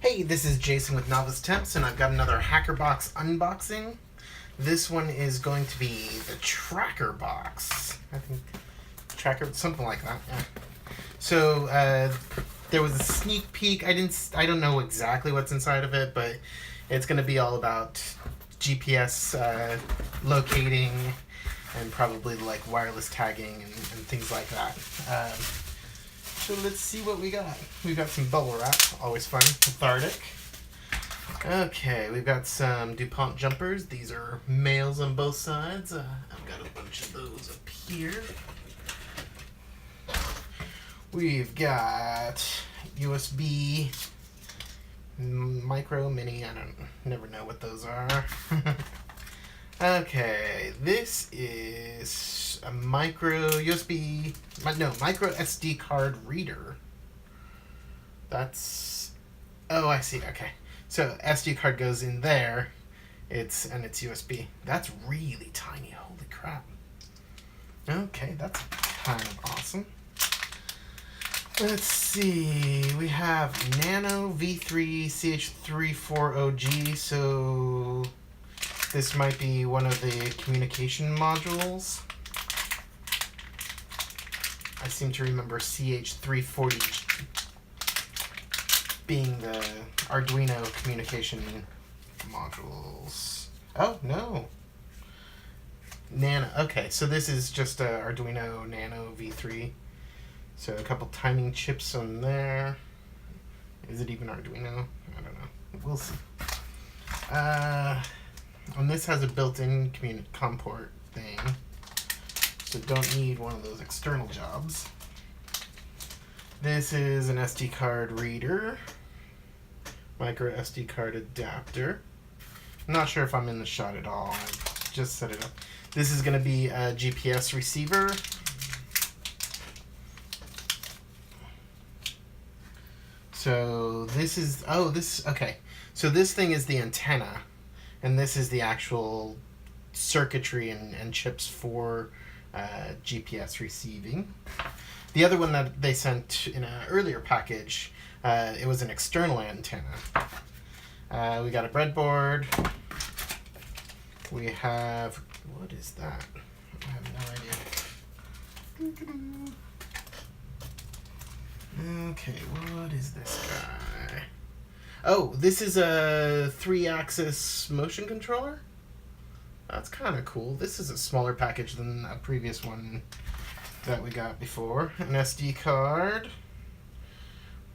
Hey, this is Jason with Novice Temps, and I've got another Hackerbox unboxing. This one is going to be the Tracker Box. I think Tracker, something like that. Yeah. So there was a sneak peek. I don't know exactly what's inside of it, but it's going to be all about GPS locating and probably like wireless tagging and things like that. So let's see what we got. We've got some bubble wrap, always fun, cathartic. Okay, we've got some DuPont jumpers. These are males on both sides. I've got a bunch of those up here. We've got USB micro, mini, never know what those are. Okay, this is a micro SD card reader. That's, oh, I see. Okay, so SD card goes in there. It's USB. That's really tiny. Holy crap. Okay, that's kind of awesome. Let's see. We have Nano V3 CH340G. So this might be one of the communication modules. I seem to remember CH340 being the Arduino communication modules. Oh, no. Nano. Okay, so this is just a Arduino Nano V3. So a couple timing chips on there. Is it even Arduino? I don't know. We'll see. And this has a built-in COM port thing, so don't need one of those external jobs. This is an SD card reader, micro SD card adapter. I'm not sure if I'm in the shot at all. I just set it up. This is going to be a GPS receiver. So this is, okay. So this thing is the antenna. And this is the actual circuitry and chips for GPS receiving. The other one that they sent in an earlier package, it was an external antenna. We got a breadboard. We have, what is that? I have no idea. Okay, what is this guy? Oh, this is a 3-axis motion controller? That's kind of cool. This is a smaller package than a previous one that we got before. An SD card.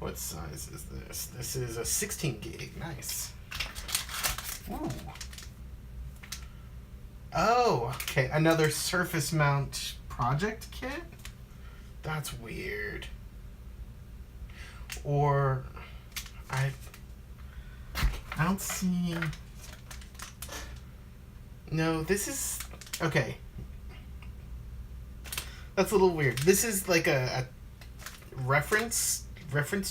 What size is this? This is a 16 gig. Nice. Ooh. Oh, okay. Another surface mount project kit? That's weird. Or I don't see. No, this is okay. That's a little weird. This is like a reference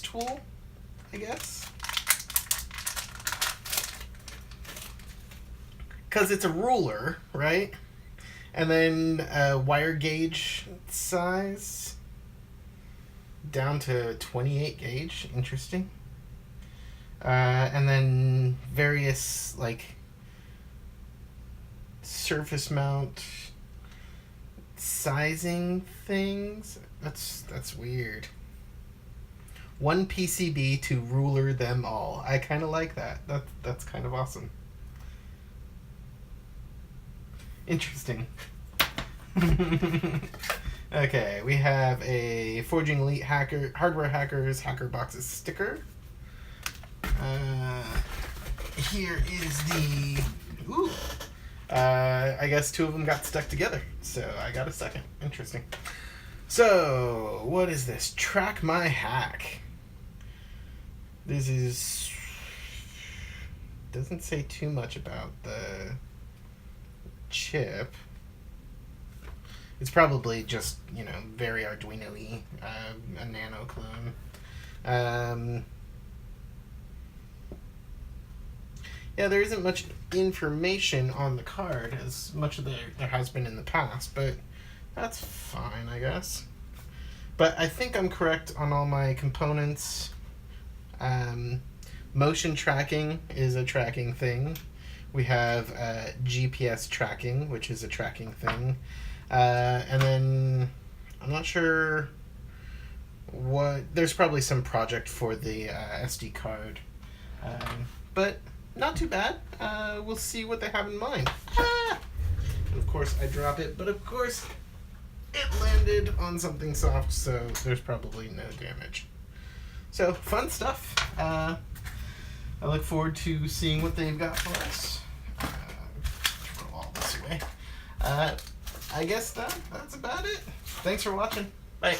tool, I guess. Because it's a ruler, right? And then wire gauge size down to 28 gauge. Interesting. And then various like surface mount sizing things. That's weird. One PCB to ruler them all. I kind of like that. That's kind of awesome. Interesting. Okay, we have a Forging Elite Hardware Hackers Hackerboxes sticker. Here is the, I guess two of them got stuck together, so I got a second. Interesting. So, what is this? Track My Hack. This is, doesn't say too much about the chip. It's probably just, very Arduino-y, a nano clone. Yeah, there isn't much information on the card, as much as there has been in the past, but that's fine, I guess. But I think I'm correct on all my components. Motion tracking is a tracking thing. We have GPS tracking, which is a tracking thing. And then I'm not sure what. There's probably some project for the SD card. But not too bad. We'll see what they have in mind. And of course, I drop it, but of course, it landed on something soft, so there's probably no damage. So, fun stuff. I look forward to seeing what they've got for us. Throw all this away. I guess that's about it. Thanks for watching. Bye.